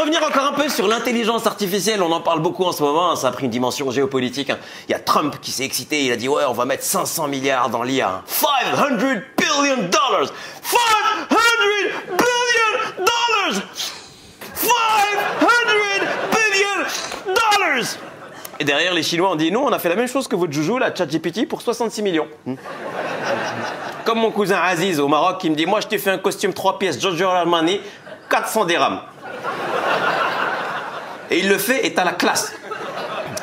revenir encore un peu sur l'intelligence artificielle. On en parle beaucoup en ce moment, hein, ça a pris une dimension géopolitique. Hein. Il y a Trump qui s'est excité, il a dit ouais, on va mettre 500 milliards dans l'IA. Hein. 500 billion dollars. 500 billion dollars. 500 billion dollars. Et derrière, les Chinois ont dit, nous, on a fait la même chose que votre joujou, la ChatGPT, pour 66 millions. Comme mon cousin Aziz au Maroc qui me dit, moi, je t'ai fait un costume 3 pièces, Giorgio Armani, 400 dirhams. Et il le fait et t'as la classe.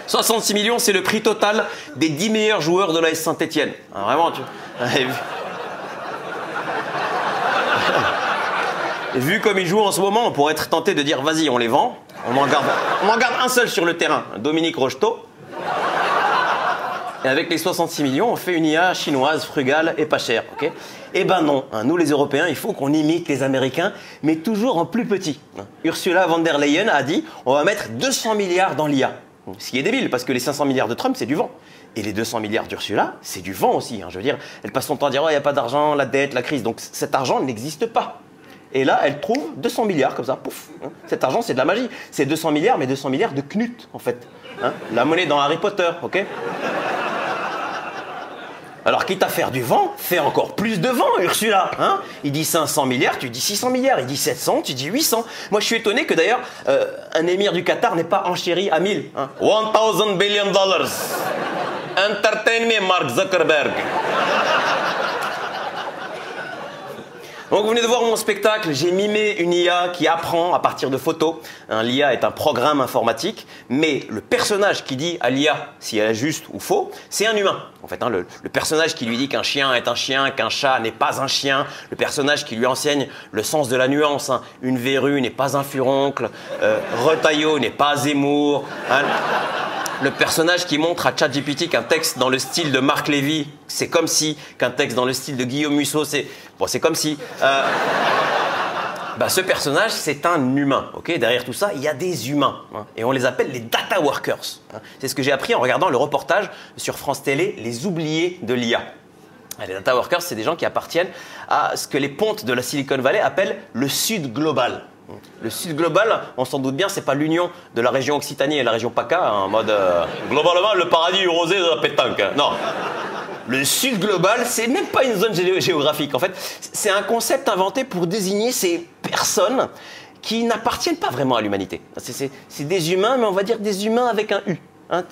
66 millions, c'est le prix total des 10 meilleurs joueurs de l'AS Saint-Etienne. Ah, vraiment, tu... Et vu comme ils jouent en ce moment, on pourrait être tenté de dire, vas-y, on les vend. On en garde un seul sur le terrain, Dominique Rocheteau. Et avec les 66 millions, on fait une IA chinoise, frugale et pas chère. Okay, eh ben non, hein, nous les Européens, il faut qu'on imite les Américains, mais toujours en plus petit. Ursula von der Leyen a dit, on va mettre 200 milliards dans l'IA. Ce qui est débile, parce que les 500 milliards de Trump, c'est du vent. Et les 200 milliards d'Ursula, c'est du vent aussi. Hein. Je veux dire, elle passe son temps à dire, il n'y a pas d'argent, la dette, la crise. Donc cet argent n'existe pas. Et là, elle trouve 200 milliards, comme ça, pouf. Hein. Cet argent, c'est de la magie. C'est 200 milliards, mais 200 milliards de Knut, en fait. Hein. La monnaie dans Harry Potter, ok? Alors, quitte à faire du vent, fais encore plus de vent, Ursula. Hein. Il dit 500 milliards, tu dis 600 milliards. Il dit 700, tu dis 800. Moi, je suis étonné que, d'ailleurs, un émir du Qatar n'ait pas enchéri à 1000. Hein. 1000 billion dollars. Entertain me, Mark Zuckerberg. Donc vous venez de voir mon spectacle, j'ai mimé une IA qui apprend à partir de photos. L'IA est un programme informatique, mais le personnage qui dit à l'IA si elle est juste ou faux, c'est un humain. En fait, hein, le personnage qui lui dit qu'un chien est un chien, qu'un chat n'est pas un chien, le personnage qui lui enseigne le sens de la nuance, hein, une verrue n'est pas un furoncle, Retailleau n'est pas Zemmour. Hein. Le personnage qui montre à ChatGPT qu'un texte dans le style de Marc Lévy, c'est comme si, qu'un texte dans le style de Guillaume Musso, c'est comme si. Ce personnage, c'est un humain. Okay, derrière tout ça, il y a des humains. Hein, et on les appelle les data workers. Hein. C'est ce que j'ai appris en regardant le reportage sur France Télé, Les oubliés de l'IA. Les data workers, c'est des gens qui appartiennent à ce que les pontes de la Silicon Valley appellent le Sud global. Le Sud global, on s'en doute bien, c'est pas l'union de la région Occitanie et la région PACA, hein, en mode globalement le paradis rosé de la pétanque. Hein. Non. Le Sud global, c'est même pas une zone géographique. En fait, c'est un concept inventé pour désigner ces personnes qui n'appartiennent pas vraiment à l'humanité. C'est des humains, mais on va dire des humains avec un U. Hein,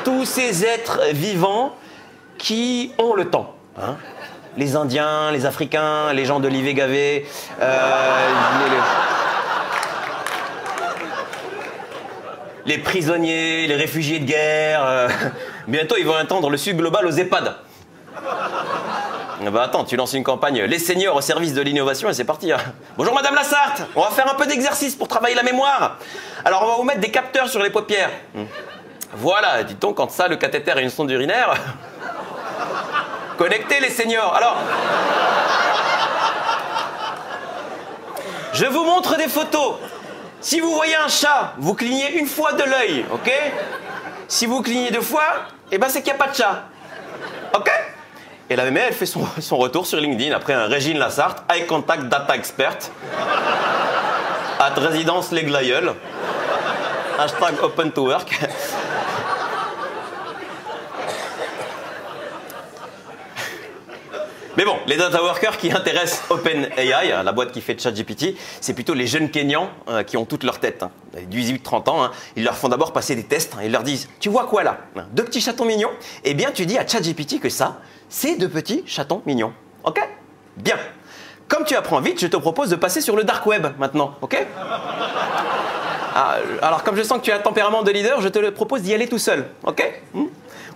tous ces êtres vivants qui ont le temps. Hein. Les Indiens, les Africains, les gens de l'Ivé-Gavé, les prisonniers, les réfugiés de guerre. Bientôt, ils vont étendre le Sud global aux EHPAD. Bah attends, tu lances une campagne, les seniors au service de l'innovation et c'est parti. Hein. Bonjour Madame Lassart, on va faire un peu d'exercice pour travailler la mémoire. Alors on va vous mettre des capteurs sur les paupières. Voilà, dit-on, quand ça, le cathéter et une sonde urinaire... Connectez les seniors. Alors, je vous montre des photos. Si vous voyez un chat, vous clignez une fois de l'œil, ok? Si vous clignez 2 fois, eh ben c'est qu'il n'y a pas de chat, ok? Et la mémé, elle fait son retour sur LinkedIn après un Régine Lassart, eye contact data expert, at résidence les Glaïeuls, hashtag open to work. Mais bon, les data workers qui intéressent OpenAI, la boîte qui fait ChatGPT, c'est plutôt les jeunes Kenyans qui ont toute leur tête. Hein. 18-30 ans, hein. Ils leur font d'abord passer des tests. Hein. Ils leur disent, tu vois quoi là? 2 petits chatons mignons? Eh bien, tu dis à ChatGPT que ça, c'est 2 petits chatons mignons. Ok? Bien. Comme tu apprends vite, je te propose de passer sur le dark web maintenant. Ok? Alors, comme je sens que tu as un tempérament de leader, je te le propose d'y aller tout seul. Ok?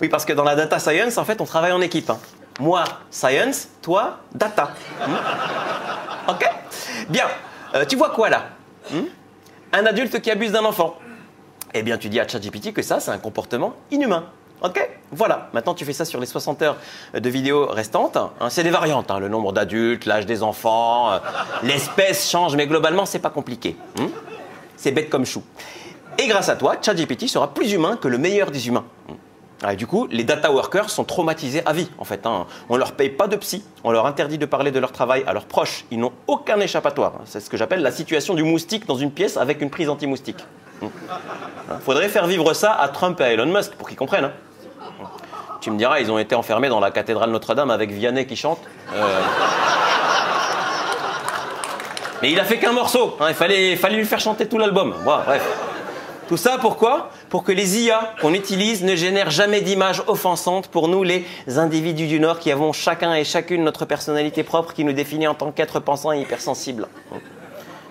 Oui, parce que dans la data science, en fait, on travaille en équipe. Hein. Moi, science, toi, data. Ok? Bien. Tu vois quoi là? Un adulte qui abuse d'un enfant. Eh bien, tu dis à ChatGPT que ça, c'est un comportement inhumain. Ok? Voilà. Maintenant, tu fais ça sur les 60 heures de vidéos restantes. Hein, c'est des variantes. Hein, le nombre d'adultes, l'âge des enfants, l'espèce change, mais globalement, c'est pas compliqué. C'est bête comme chou. Et grâce à toi, ChatGPT sera plus humain que le meilleur des humains. Et du coup, les data workers sont traumatisés à vie, en fait. Hein. On ne leur paye pas de psy, on leur interdit de parler de leur travail à leurs proches. Ils n'ont aucun échappatoire. C'est ce que j'appelle la situation du moustique dans une pièce avec une prise anti-moustique. Faudrait faire vivre ça à Trump et à Elon Musk pour qu'ils comprennent. Hein. Tu me diras, ils ont été enfermés dans la cathédrale Notre-Dame avec Vianney qui chante. Mais il a fait qu'un morceau. Hein. Il fallait lui faire chanter tout l'album. Bon, bref. Tout ça pourquoi? Pour que les IA qu'on utilise ne génèrent jamais d'images offensantes pour nous, les individus du Nord, qui avons chacun et chacune notre personnalité propre qui nous définit en tant qu'être pensant et hypersensible.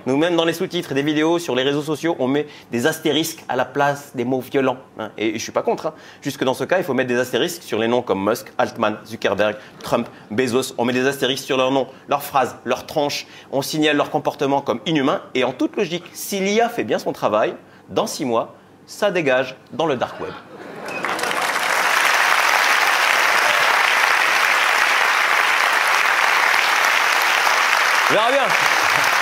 Nous-mêmes, dans les sous-titres des vidéos, sur les réseaux sociaux, on met des astérisques à la place des mots violents. Hein. Et je suis pas contre. Hein. Jusque dans ce cas, il faut mettre des astérisques sur les noms comme Musk, Altman, Zuckerberg, Trump, Bezos. On met des astérisques sur leurs noms, leurs phrases, leurs tranches. On signale leur comportement comme inhumain. Et en toute logique, si l'IA fait bien son travail, dans 6 mois, ça dégage dans le dark web. On verra bien.